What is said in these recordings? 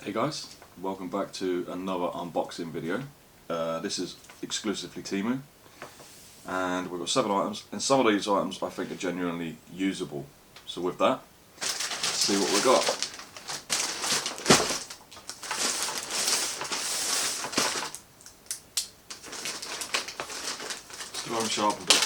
Hey guys, welcome back to another unboxing video. This is exclusively Temu, and we've got 7 items, and some of these items I think are genuinely usable. So with that, let's see what we've got. Still haven't sharpened it.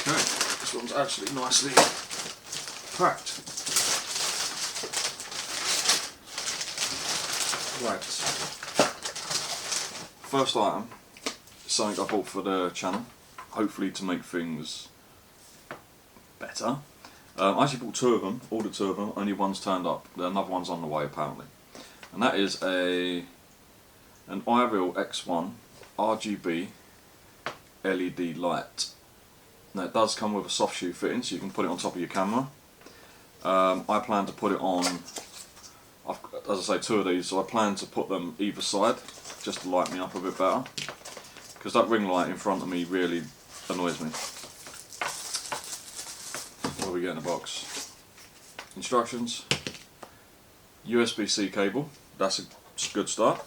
Okay, this one's actually nicely packed. Right, first item is something I bought for the channel, hopefully to make things better. I actually bought 2 of them, ordered 2 of them, only one's turned up, another one's on the way apparently. And that is an iReal X1 RGB LED light. Now it does come with a soft shoe fitting, so you can put it on top of your camera. I plan to put it on, as I say, 2 of these, so I plan to put them either side, just to light me up a bit better, because that ring light in front of me really annoys me. What do we get in the box? Instructions, USB-C cable, that's a good start,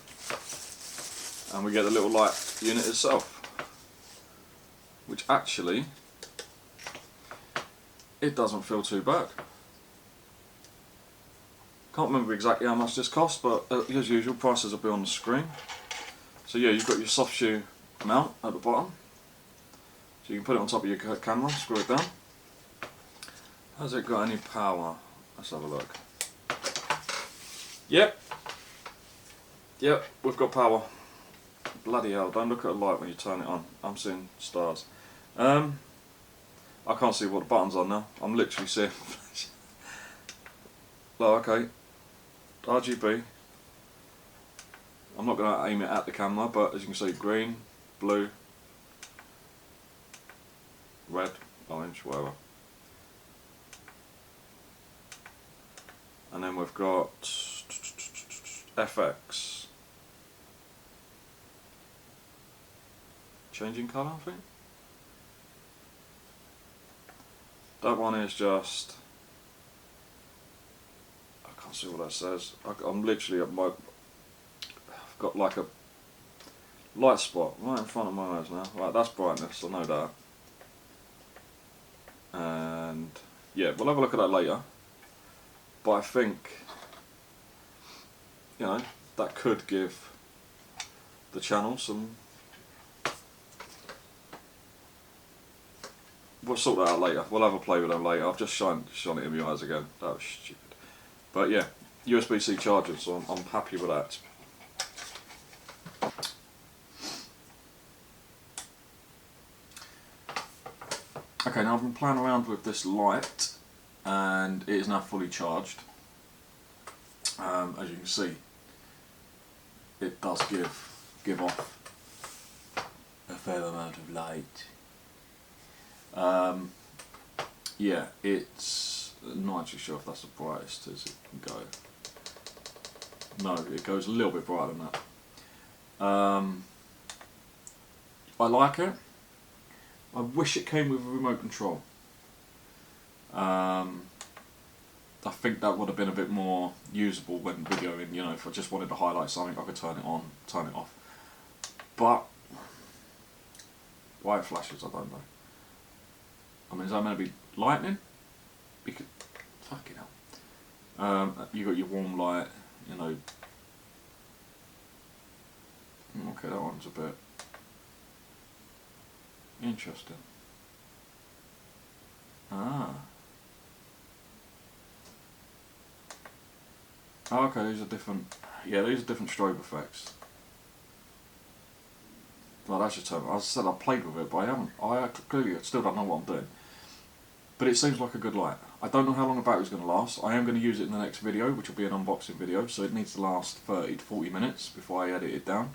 and we get the little light unit itself, which actually, it doesn't feel too bad. Can't remember exactly how much this cost, but as usual, prices will be on the screen. So yeah, you've got your soft shoe mount at the bottom, so you can put it on top of your camera, screw it down. Has it got any power? Let's have a look. Yep, we've got power. Bloody hell, don't look at a light when you turn it on. I'm seeing stars. I can't see what the button's on now. I'm literally seeing oh, okay, RGB. I'm not going to aim it at the camera, but as you can see, green, blue, red, orange, whatever. And then we've got FX. Changing colour, I think. That one is just, I can't see what that says. I'm literally at my, I've got like a light spot right in front of my eyes now. Right, that's brightness, I know that. And yeah, we'll have a look at that later. But I think, you know, that could give the channel some. We'll sort that out later. We'll have a play with them later. I've just shone it in my eyes again. That was stupid. But yeah, USB-C charger, so I'm happy with that. Okay, now I've been playing around with this light, and it is now fully charged. As you can see, it does give off a fair amount of light. Yeah, it's not actually sure if that's the brightest as it can go. No, it goes a little bit brighter than that. I like it. I wish it came with a remote control. I think that would have been a bit more usable when videoing, you know, if I just wanted to highlight something, I could turn it on, turn it off. But why it flashes, I don't know. I mean, is that meant to be lightning? Because, fucking hell. You got your warm light, you know. Okay, that one's a bit interesting. Ah. Oh, okay, these are different. Yeah, these are different strobe effects. Well, that's just terrible. As I said, I played with it, but I haven't. I clearly still don't know what I'm doing. But it seems like a good light. I don't know how long the battery's going to last. I am going to use it in the next video, which will be an unboxing video, so it needs to last 30 to 40 minutes before I edit it down.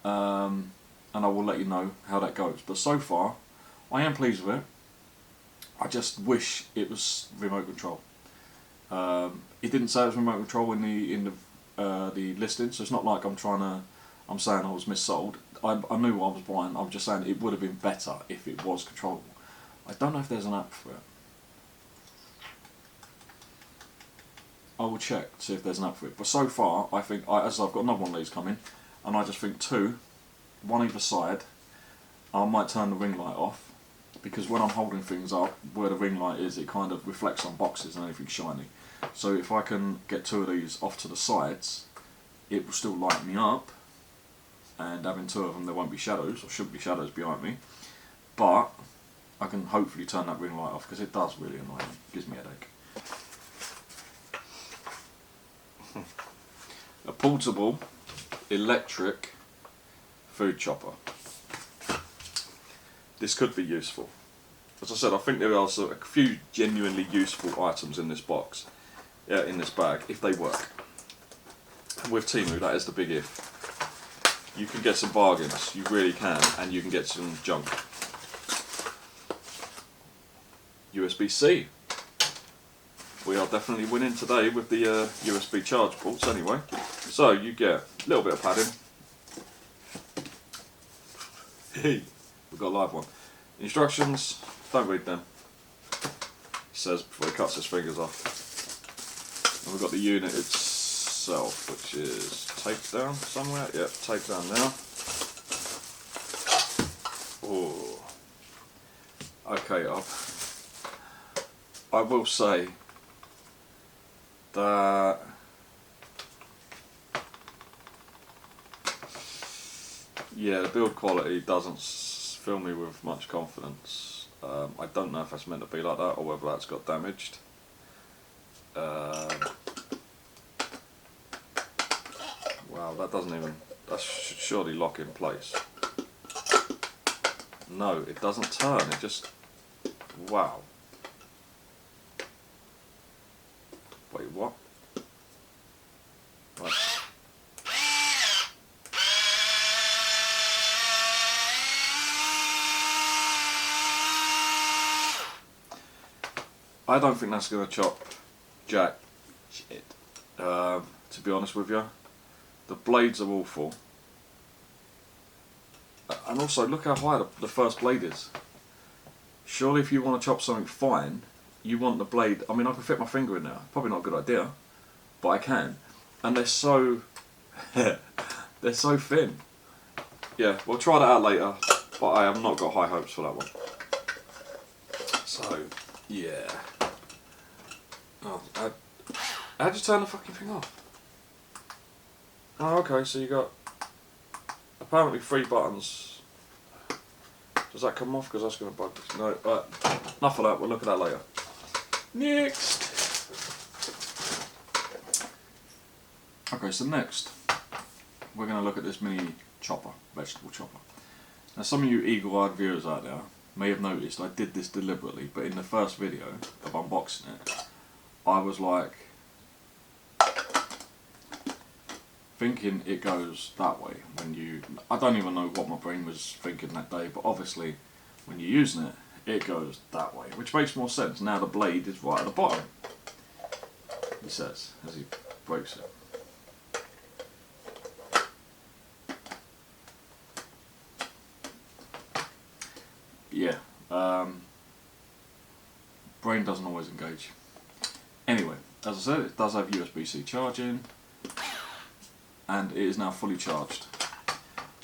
And I will let you know how that goes. But so far, I am pleased with it. I just wish it was remote control. It didn't say it was remote control in the listing, so it's not like I'm saying I was missold. I knew what I was buying. I'm just saying it would have been better if it was controllable. I don't know if there's an app for it. I will check to see if there's an app for it. But so far, I think as I've got another one of these coming, and I just think 2, one either side. I might turn the ring light off, because when I'm holding things up, where the ring light is, it kind of reflects on boxes and anything shiny. So if I can get 2 of these off to the sides, it will still light me up, and having 2 of them, there won't be shadows, or shouldn't be shadows behind me. But I can hopefully turn that ring light off, because it does really annoy me. It gives me a headache. A portable electric food chopper. This could be useful. As I said, I think there are a few genuinely useful items in this box, in this bag, if they work. With Temu, that is the big if. You can get some bargains, you really can, and you can get some junk. USB-C. We are definitely winning today with the USB charge ports anyway. So you get a little bit of padding. We've got a live one. Instructions, don't read them. He says before he cuts his fingers off. And we've got the unit itself, which is taped down somewhere. Yep, taped down now. Oh. Okay, I will say that yeah, the build quality doesn't fill me with much confidence. I don't know if that's meant to be like that or whether that's got damaged. Wow, that doesn't even, that should surely lock in place. No, it doesn't turn, it just, wow. Wait, what? Right. I don't think that's going to chop jack shit, to be honest with you. The blades are awful. And also, look how high the first blade is. Surely if you want to chop something fine, you want the blade, I mean I can fit my finger in there, probably not a good idea, but I can. And they're so, they're so thin. Yeah, we'll try that out later, but I have not got high hopes for that one. So, yeah. Oh, how'd you turn the fucking thing off? Oh, okay, so you got apparently 3 buttons. Does that come off? Because that's going to bug us. No, enough of that, we'll look at that later. Next! Okay, so next, we're going to look at this mini chopper, vegetable chopper. Now some of you eagle-eyed viewers out there may have noticed I did this deliberately, but in the first video of unboxing it, I was like, thinking it goes that way when you, I don't even know what my brain was thinking that day, but obviously when you're using it, it goes that way, which makes more sense. Now the blade is right at the bottom, he says, as he breaks it. Yeah, brain doesn't always engage. Anyway, as I said, it does have USB-C charging, and it is now fully charged.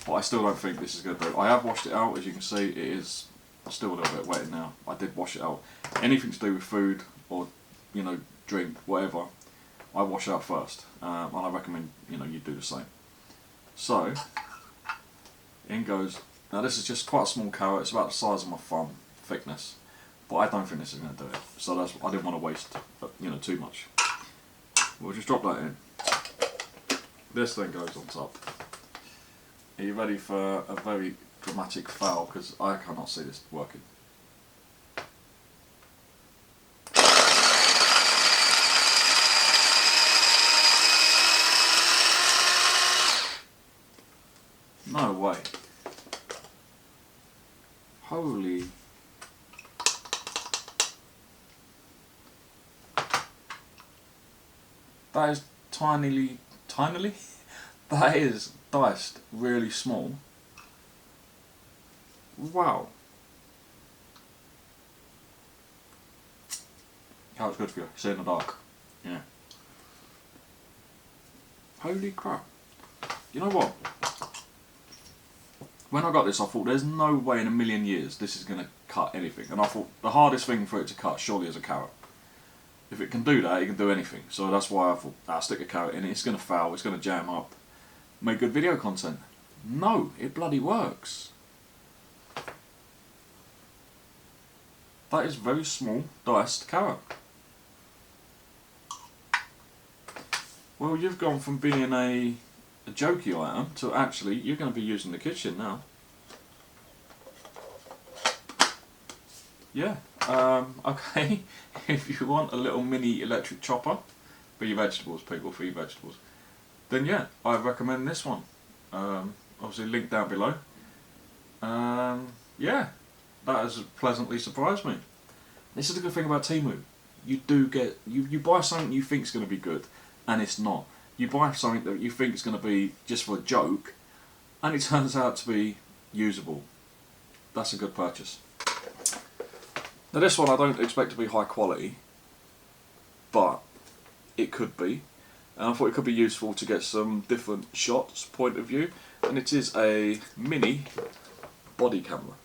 But I still don't think this is going to do. I have washed it out, as you can see. It is still a little bit wet now. I did wash it out. Anything to do with food or, you know, drink, whatever, I wash out first, and I recommend, you know, you do the same. So in goes. Now this is just quite a small carrot. It's about the size of my thumb thickness, but I don't think this is going to do it. So that's, I didn't want to waste, you know, too much. We'll just drop that in. This then goes on top. Are you ready for a very dramatic fail? Because I cannot see this working. No way. Holy. That is tinily, that is diced really small. Wow. How it's good for you. See in the dark. Yeah. Holy crap. You know what? When I got this, I thought there's no way in a million years this is going to cut anything. And I thought the hardest thing for it to cut surely is a carrot. If it can do that, it can do anything. So that's why I thought, I'll stick a carrot in it. It's going to fail, it's going to jam up. Make good video content. No, it bloody works. That is very small diced carrot. Well, you've gone from being a jokey item to actually you're going to be using the kitchen now. Yeah, okay, if you want a little mini electric chopper for your vegetables, people, for your vegetables, then yeah, I recommend this one. Obviously link down below. Yeah, that has pleasantly surprised me. This is the good thing about Temu. You do get, you buy something you think is going to be good, and it's not. You buy something that you think is going to be just for a joke, and it turns out to be usable. That's a good purchase. Now this one I don't expect to be high quality, but it could be. And I thought it could be useful to get some different shots, point of view, and it is a mini body camera.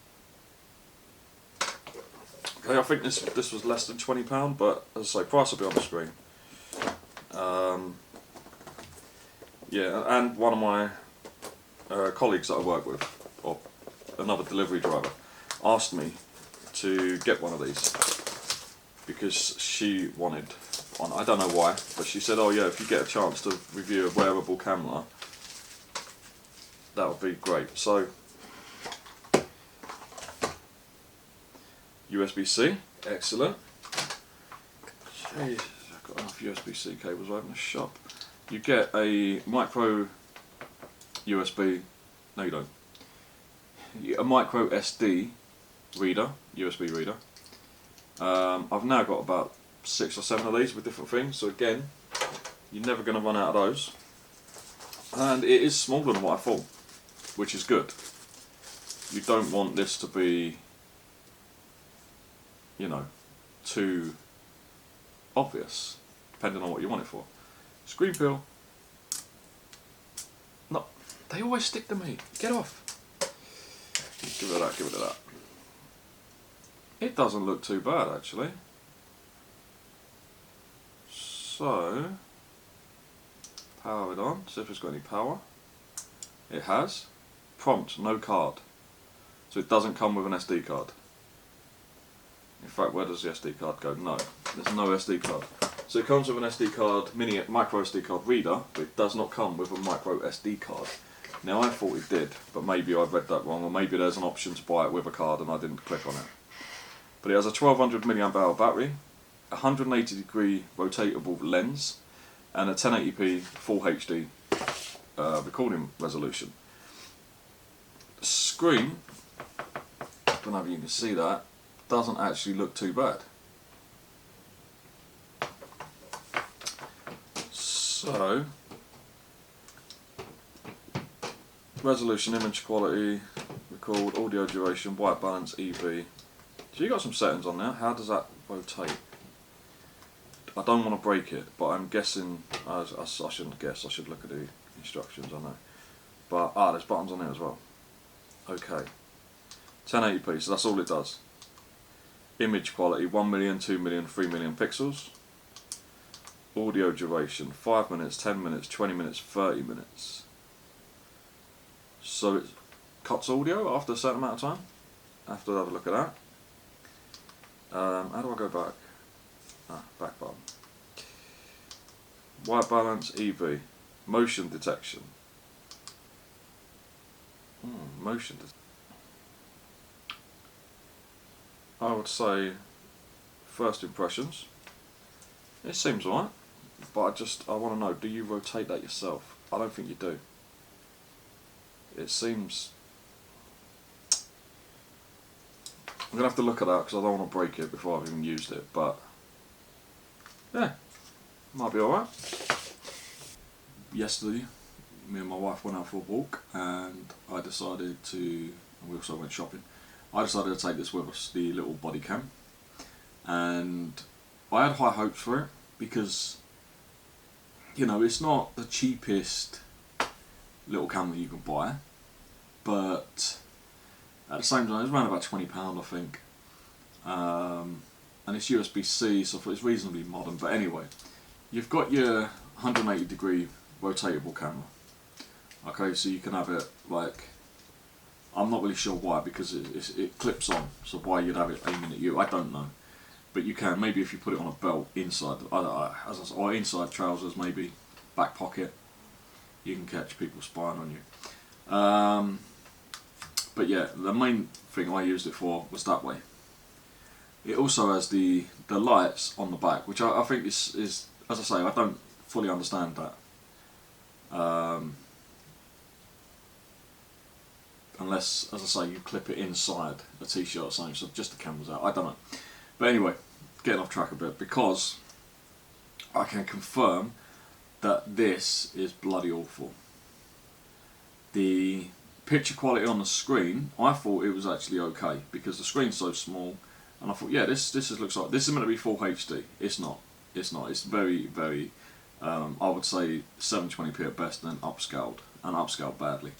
Okay, I think this was less than £20, but as I say, price will be on the screen. Yeah, and one of my colleagues that I work with, or another delivery driver, asked me to get one of these because she wanted one. I don't know why, but she said, oh yeah, if you get a chance to review a wearable camera, that would be great. So USB-C, excellent. Jeez, I've got enough USB-C cables over in the shop. You get a micro USB, no you don't, a micro SD reader, USB reader. I've now got about 6 or 7 of these with different things, so again, you're never going to run out of those. And it is smaller than what I thought, which is good. You don't want this to be, you know, too obvious, depending on what you want it for. Screen peel. No, they always stick to me. Get off. Give it that, give it that. It doesn't look too bad actually. So, power it on, see if it's got any power. It has. Prompt, no card. So it doesn't come with an SD card. In fact, where does the SD card go? No, there's no SD card. So it comes with an SD card, micro SD card reader, but it does not come with a micro SD card. Now I thought it did, but maybe I read that wrong, or maybe there's an option to buy it with a card and I didn't click on it. But it has a 1200 mAh battery, 180 degree rotatable lens, and a 1080p full HD recording resolution. The screen, I don't know if you can see that, doesn't actually look too bad. So, resolution, image quality, record, audio duration, white balance, EV. So you got some settings on there. How does that rotate? I don't want to break it, but I'm guessing, I shouldn't guess, I should look at the instructions on there. But, there's buttons on there as well. Okay. 1080p, so that's all it does. Image quality, 1 million, 2 million, 3 million pixels. Audio duration, 5 minutes, 10 minutes, 20 minutes, 30 minutes. So it cuts audio after a certain amount of time. I have to have a look at that. How do I go back? Back button. White balance, EV. Motion detection. Motion detection. I would say first impressions. It seems alright, but I want to know, do you rotate that yourself? I don't think you do. It seems... I'm going to have to look at that because I don't want to break it before I've even used it, but yeah, might be alright. Yesterday, me and my wife went out for a walk and I decided to, and we also went shopping, I decided to take this with us, the little Bodycam, and I had high hopes for it because, you know, it's not the cheapest little camera you can buy, but at the same time it's around about £20 I think, and it's USB-C, so it's reasonably modern. But anyway, you've got your 180 degree rotatable camera. Okay, so you can have it like, I'm not really sure why, because it clips on, so why you'd have it aiming at you, I don't know. But you can, maybe if you put it on a belt inside, or inside trousers, maybe back pocket, you can catch people spying on you. But yeah, the main thing I used it for was that way. It also has the lights on the back, which I think is, as I say, I don't fully understand that. Unless, as I say, you clip it inside a t-shirt or something, so just the camera's out, I don't know. But anyway, getting off track a bit, because I can confirm that this is bloody awful. The picture quality on the screen, I thought it was actually okay, because the screen's so small, and I thought, yeah, this looks like, this is meant to be full HD. It's not. It's not. It's very, very, I would say 720p at best, and upscaled badly.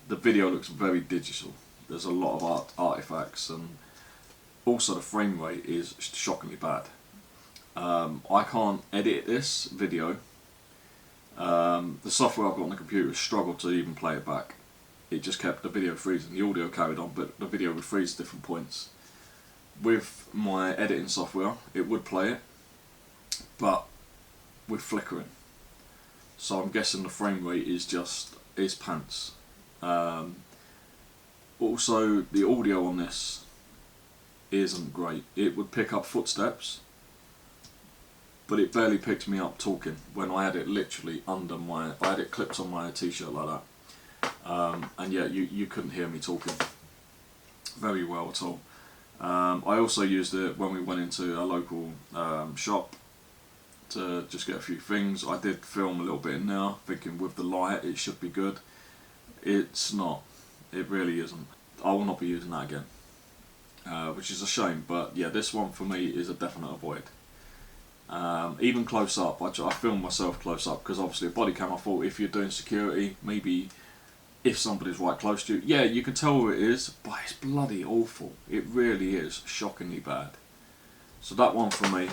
The video looks very digital. There's a lot of artifacts, and also the frame rate is shockingly bad. I can't edit this video. The software I've got on the computer struggled to even play it back. It just kept the video freezing. The audio carried on, but the video would freeze at different points. With my editing software, it would play it, but with flickering. So I'm guessing the frame rate is pants. Also, the audio on this isn't great. It would pick up footsteps, but it barely picked me up talking when I had it literally under I had it clipped on my t-shirt like that. And yeah, you couldn't hear me talking very well at all. I also used it when we went into a local shop to just get a few things. I did film a little bit in there, thinking with the light it should be good. It's not. It really isn't. I will not be using that again, which is a shame. But yeah, this one for me is a definite avoid. Even close up, I filmed myself close up, because obviously a body cam, I thought if you're doing security, maybe if somebody's right close to you, yeah, you can tell who it is, but it's bloody awful. It really is shockingly bad. So that one for me,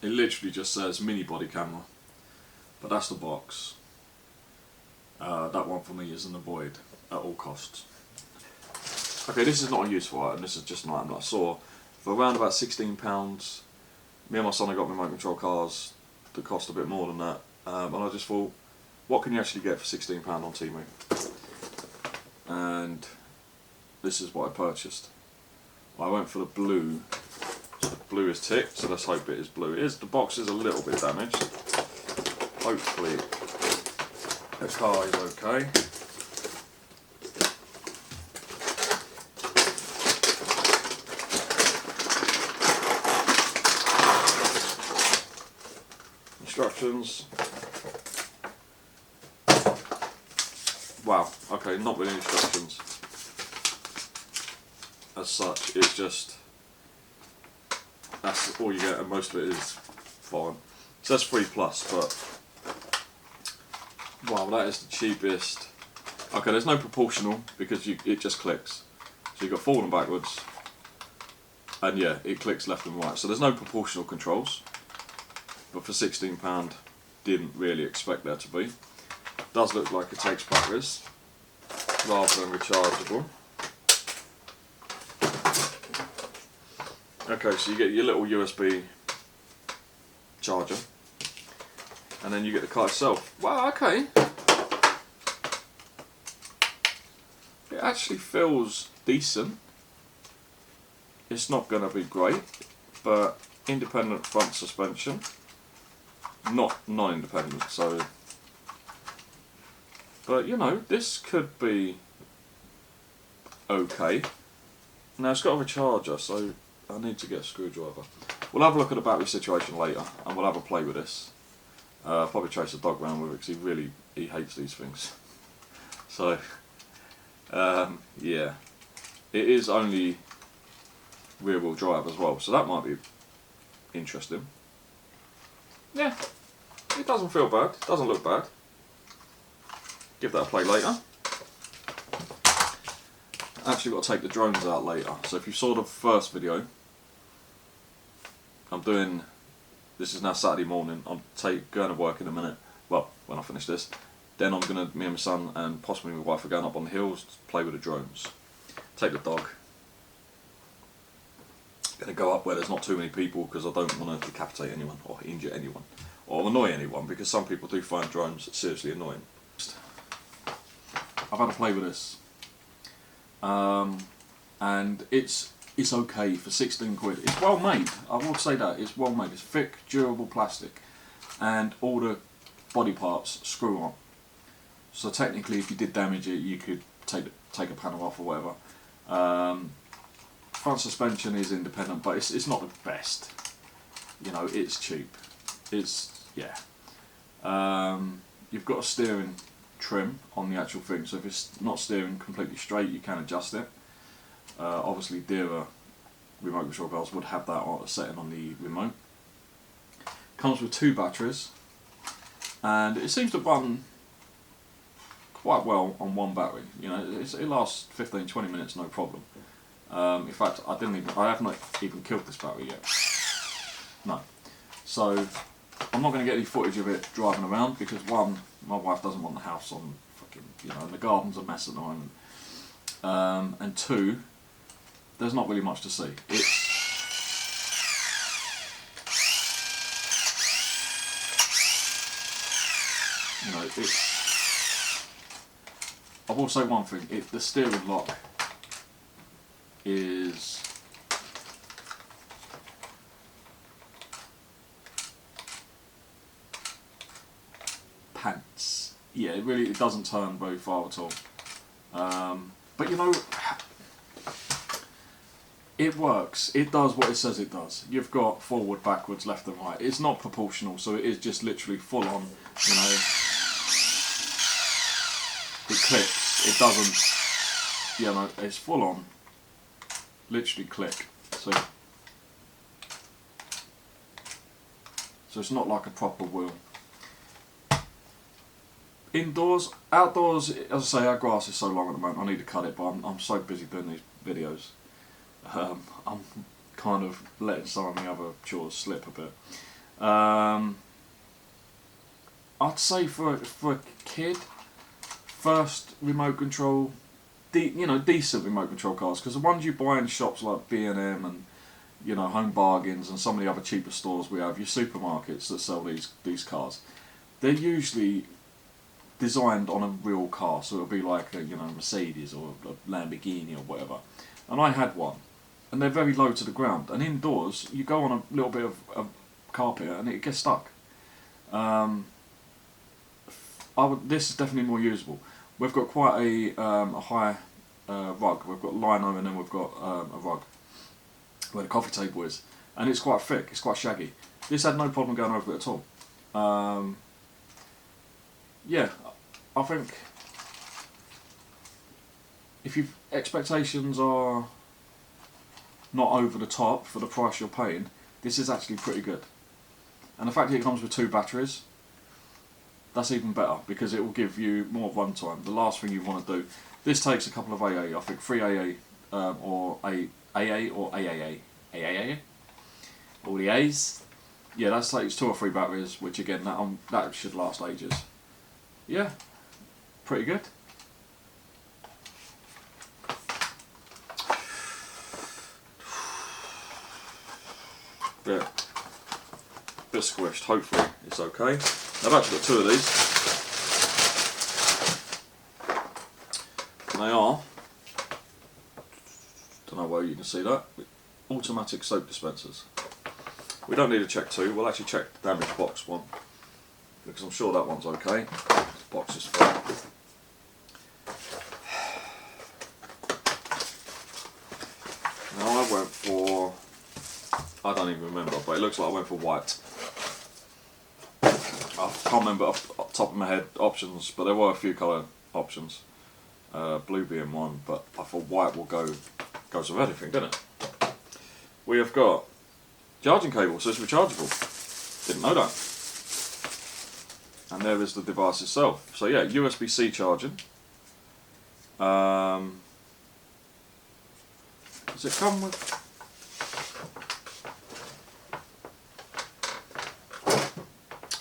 it literally just says mini body camera, but that's the box. That one for me is an avoid at all costs. Okay, this is not a useful item, this is just an item that I saw for around about £16. Me and my son have got remote control cars that cost a bit more than that, and I just thought, what can you actually get for £16 on Temu? And this is what I purchased. I went for the blue. So the blue is ticked, so let's hope it is blue. It is, the box is a little bit damaged. Hopefully the car is okay. Instructions. Wow, okay, not really instructions as such, it's just, that's all you get, and most of it is fine. It says 3 plus, but wow, that is the cheapest. Okay, there's no proportional, because it just clicks. So you've got forward and backwards, and yeah, it clicks left and right. So there's no proportional controls, but for £16, didn't really expect there to be. Does look like it takes batteries rather than rechargeable. Okay, so you get your little USB charger, and then you get the car itself. Wow, okay. It actually feels decent. It's not going to be great, but independent front suspension, not non-independent, so. But you know, this could be okay. Now it's got a recharger, so I need to get a screwdriver. We'll have a look at the battery situation later, and we'll have a play with this. Probably chase the dog around with it, because he hates these things. So Yeah, it is only rear wheel drive as well, so that might be interesting. Yeah, it doesn't feel bad, it doesn't look bad. Give that a play later. Actually got to take the drones out later, so if you saw the first video, I'm doing, this is now Saturday morning, I'm going to work in a minute, well, when I finish this, then I'm going to, me and my son and possibly my wife are going up on the hills to play with the drones. Take the dog. Going to go up where there's not too many people because I don't want to decapitate anyone or injure anyone or annoy anyone, because some people do find drones seriously annoying. I've had a play with this, and it's okay for 16 quid. It's well made, I will say that, it's well made. It's thick, durable plastic, and all the body parts screw on. So technically if you did damage it, you could take a panel off or whatever. Front suspension is independent, but it's not the best. You know, it's cheap. It's, yeah. You've got a steering trim on the actual thing, so if it's not steering completely straight, you can adjust it. Obviously dearer remote control cars would have that setting on the remote. Comes with 2 batteries, and it seems to run quite well on 1 battery. You know, it lasts 15-20 minutes, no problem. In fact, I have not even killed this battery yet. No. So I'm not going to get any footage of it driving around because 1, my wife doesn't want the house on fucking, you know, and the garden's a mess at the moment. And 2, there's not really much to see. You know, I will say one thing, the steering lock is pants. Yeah, it doesn't turn very far at all. But you know, it works. It does what it says it does. You've got forward, backwards, left and right. It's not proportional, so it is just literally full on, you know. It clicks. It doesn't, you know, it's full on. Literally click. So it's not like a proper wheel. Indoors, outdoors, as I say, our grass is so long at the moment, I need to cut it, but I'm so busy doing these videos. I'm kind of letting some of the other chores slip a bit. I'd say for a kid, first remote control, you know, decent remote control cars, because the ones you buy in shops like B&M and, you know, Home Bargains and some of the other cheaper stores we have, your supermarkets that sell these cars, they're usually designed on a real car, so it'll be like a, you know, Mercedes or a Lamborghini or whatever. And I had one, and they're very low to the ground. And indoors, you go on a little bit of carpet and it gets stuck. This is definitely more usable. We've got quite a high rug. We've got lino and then we've got a rug where the coffee table is, and it's quite thick. It's quite shaggy. This had no problem going over it at all. Yeah, I think if your expectations are not over the top for the price you're paying, this is actually pretty good. And the fact that it comes with 2 batteries, that's even better, because it will give you more runtime. The last thing you want to do, this takes a couple of AA, I think 3 AA or AA or AAA, all the A's. Yeah, that takes 2 or 3 batteries, which again, that should last ages. Yeah, pretty good. Yeah, bit squished, hopefully it's okay. I've actually got 2 of these. And they are, don't know where you can see that, automatic soap dispensers. We don't need to check 2, we'll actually check the damaged box one, because I'm sure that one's okay. This box is full. Now I went for, I don't even remember, but it looks like I went for white. I can't remember off the top of my head options, but there were a few colour options. blue being one, but I thought white will goes with everything, didn't it? We have got charging cable, so it's rechargeable. Didn't know that. And there is the device itself. So yeah, USB-C charging. Does it come with?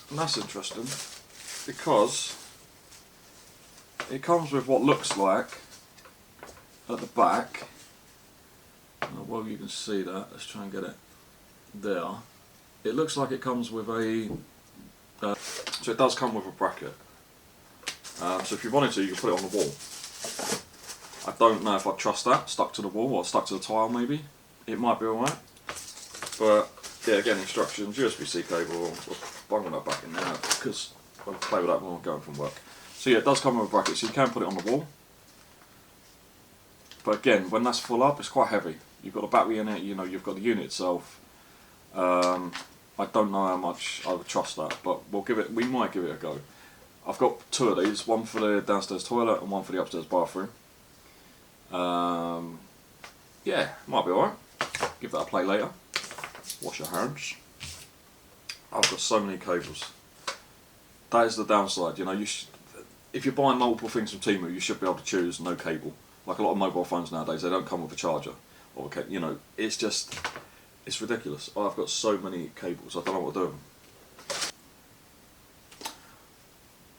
And that's interesting because it comes with what looks like at the back. Well, you can see that. Let's try and get it there. It looks like it comes with a. So it does come with a bracket. So if you wanted to, you can put it on the wall. I don't know if I trust that stuck to the wall or stuck to the tile. Maybe it might be alright. But yeah, again, instructions, USB-C cable. We'll bung that back in there because I'll play with that when I'm going from work. So yeah, it does come with a bracket, so you can put it on the wall. But again, when that's full up, it's quite heavy. You've got a battery in it. You know, you've got the unit itself. I don't know how much I would trust that, but we might give it a go. I've got two of these, one for the downstairs toilet and one for the upstairs bathroom. Yeah, might be alright. Give that a play later. Wash your hands. I've got so many cables. That is the downside, you know. If you're buying multiple things from Temu, you should be able to choose no cable. Like a lot of mobile phones nowadays, they don't come with a charger, or you know, it's ridiculous. I've got so many cables, I don't know what to do with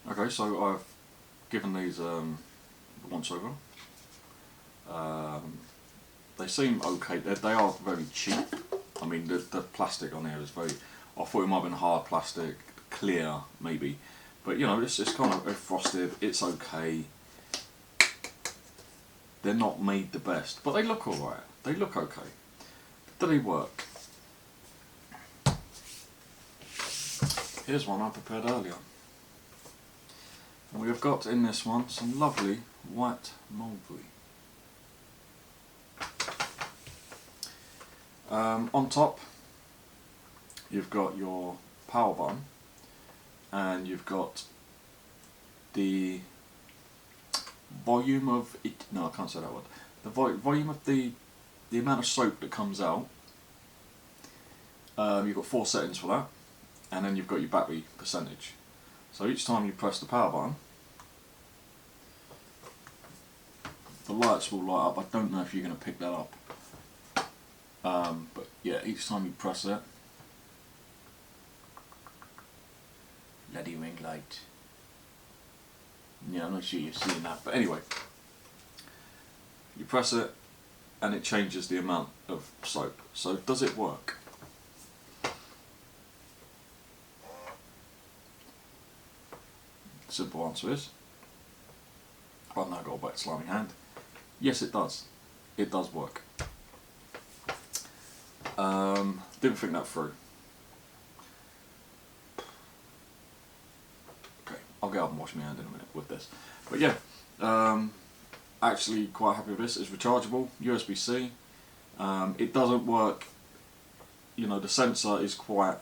them. Okay, so I've given these a once over. They seem okay. They are very cheap. I mean, the plastic on here is very. I thought it might have been hard plastic, clear maybe, but you know, it's kind of frosted. It's okay. They're not made the best, but they look alright. They look okay. Do they work? Here's one I prepared earlier. And we have got in this one some lovely white mulberry. On top, you've got your power button, and you've got the volume of it. No, I can't say that word. The volume of the amount of soap that comes out. You've got 4 settings for that, and then you've got your battery percentage. So each time you press the power button, the lights will light up. I don't know if you're going to pick that up. But yeah, each time you press it, bloody ring light. Yeah, I'm not sure you've seen that, but anyway, you press it and it changes the amount of soap. So does it work? Simple answer is, I've now got a wet slimy hand. Yes, it does. It does work. Didn't think that through. Okay, I'll get up and wash my hand in a minute with this. But yeah, actually quite happy with this. It's rechargeable, USB-C. It doesn't work. You know, the sensor is quite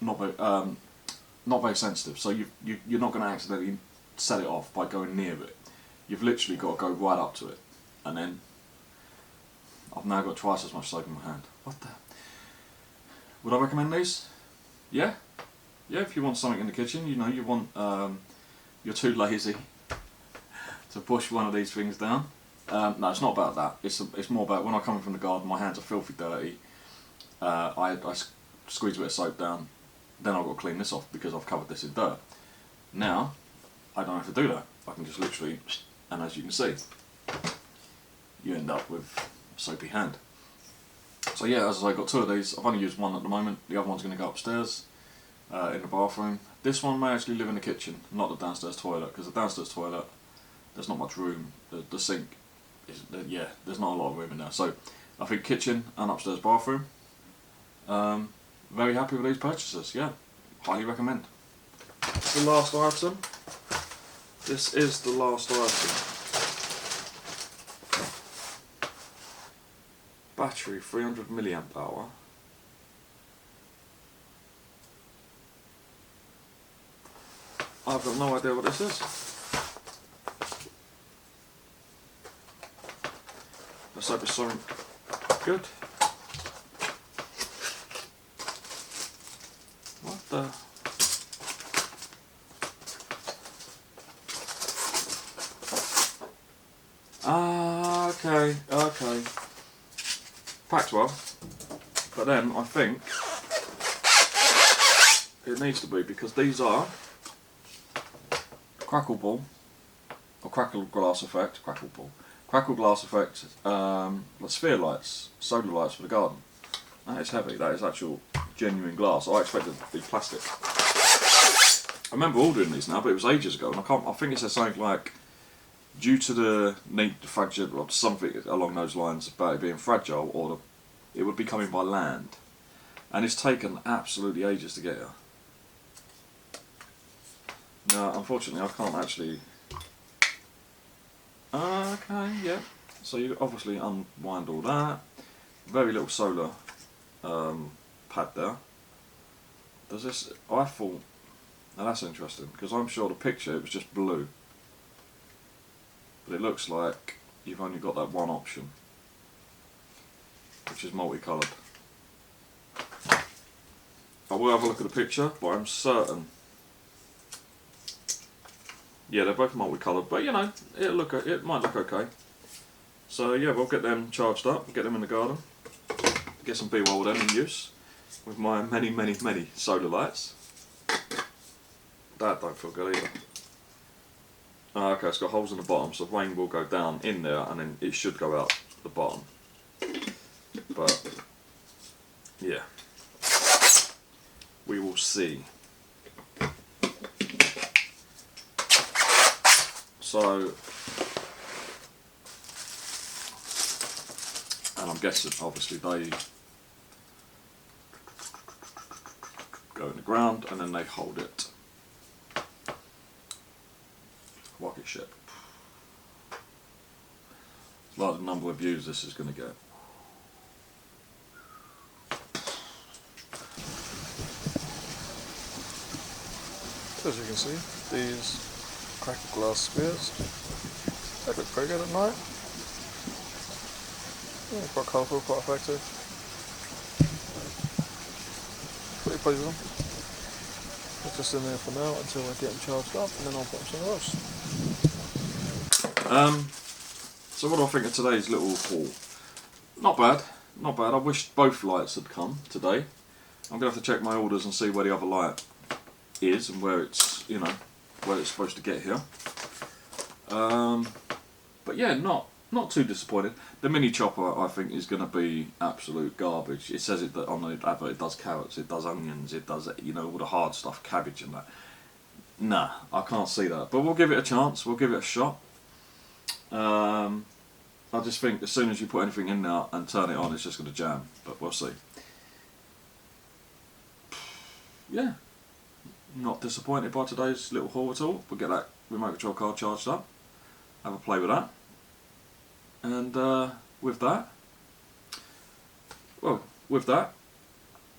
not very sensitive. So you're not going to accidentally set it off by going near it. You've literally got to go right up to it, and then I've now got twice as much soap in my hand. What the? Would I recommend these? Yeah? Yeah, if you want something in the kitchen, you know, you're too lazy to push one of these things down. No, it's not about that. It's more about when I come in from the garden, my hands are filthy dirty. I squeeze a bit of soap down, then I've got to clean this off because I've covered this in dirt. Now, I don't have to do that. I can just literally, and as you can see, you end up with a soapy hand. So yeah, as I got 2 of these, I've only used one at the moment. The other one's going to go upstairs in the bathroom. This one may actually live in the kitchen, not the downstairs toilet, because the downstairs toilet, there's not much room. The sink, yeah, there's not a lot of room in there. So I think kitchen and upstairs bathroom. Very happy with these purchases. Yeah, highly recommend. The last item. This is the last item. Battery 300 milliamp hour. I've got no idea what this is. Let's hope it's something good. What the? Ah, okay. Packed well, but then I think it needs to be, because these are crackle ball or crackle glass effect, crackle glass effect, sphere lights, solar lights for the garden. That is heavy. That is actual genuine glass. I expected it to be plastic. I remember ordering these now, but it was ages ago, and I think it said something like, due to the need fragile, or something along those lines about it being fragile, or it would be coming by land, and it's taken absolutely ages to get here. Now, unfortunately, I can't actually. Okay, yeah. So you obviously unwind all that. Very little solar pad there. Does this? I thought. Now that's interesting, because I'm sure the picture it was just blue. But it looks like you've only got that one option, which is multicoloured. I will have a look at the picture, but I'm certain. Yeah, they're both multicoloured, but you know, it might look okay. So yeah, we'll get them charged up, get them in the garden, get some B-roll with them in use, with my many solar lights. That don't feel good either. Okay, it's got holes in the bottom, so rain will go down in there and then it should go out the bottom. But, yeah. We will see. So, and I'm guessing obviously they go in the ground and then they hold it. Rocket ship. It's like the number of views this is going to get. As you can see, these crackle glass spheres, they look pretty good at night. Yeah, quite colourful, quite effective. Pretty pleased with them. They're just in there for now until I get them charged up, and then I'll put them somewhere else. So what do I think of today's little haul? Not bad. I wish both lights had come today. I'm going to have to check my orders and see where the other light is and where it's, you know, where it's supposed to get here. But yeah, not too disappointed. The mini chopper I think is going to be absolute garbage. It says it that on the advert it does carrots, it does onions, it does, you know, all the hard stuff, cabbage and that. Nah, I can't see that. But we'll give it a chance. We'll give it a shot. I just think as soon as you put anything in there and turn it on, it's just going to jam. But we'll see. Yeah. Not disappointed by today's little haul at all. We'll get that remote control card charged up, have a play with that, and with that,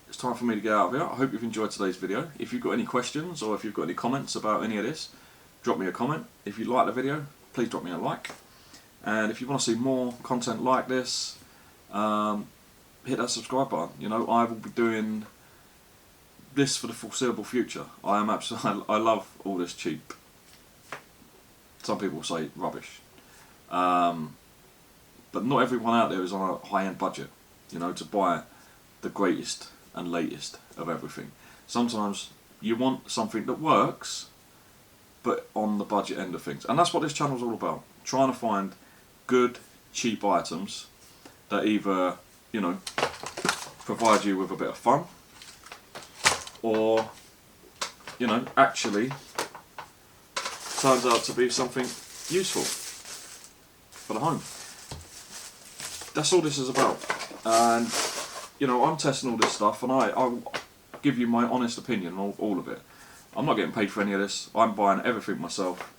it's time for me to get out of here. I hope you've enjoyed today's video. If you've got any questions or if you've got any comments about any of this, drop me a comment. If you like the video, please drop me a like, and if you want to see more content like this, hit that subscribe button. You know, I will be doing this for the foreseeable future. I love all this cheap, some people say rubbish, but not everyone out there is on a high-end budget, you know, to buy the greatest and latest of everything. Sometimes you want something that works but on the budget end of things, and that's what this channel is all about, trying to find good cheap items that either, you know, provide you with a bit of fun, or, you know, actually turns out to be something useful for the home. That's all this is about. And, you know, I'm testing all this stuff, and I'll give you my honest opinion on all of it. I'm not getting paid for any of this. I'm buying everything myself.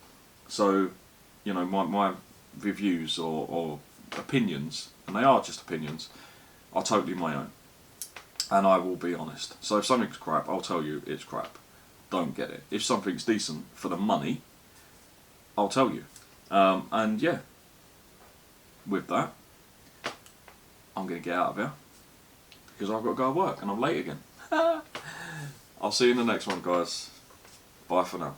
So, you know, my reviews or opinions, and they are just opinions, are totally my own. And I will be honest. So if something's crap, I'll tell you it's crap. Don't get it. If something's decent for the money, I'll tell you. And yeah, with that, I'm going to get out of here because I've got to go to work and I'm late again. I'll see you in the next one, guys. Bye for now.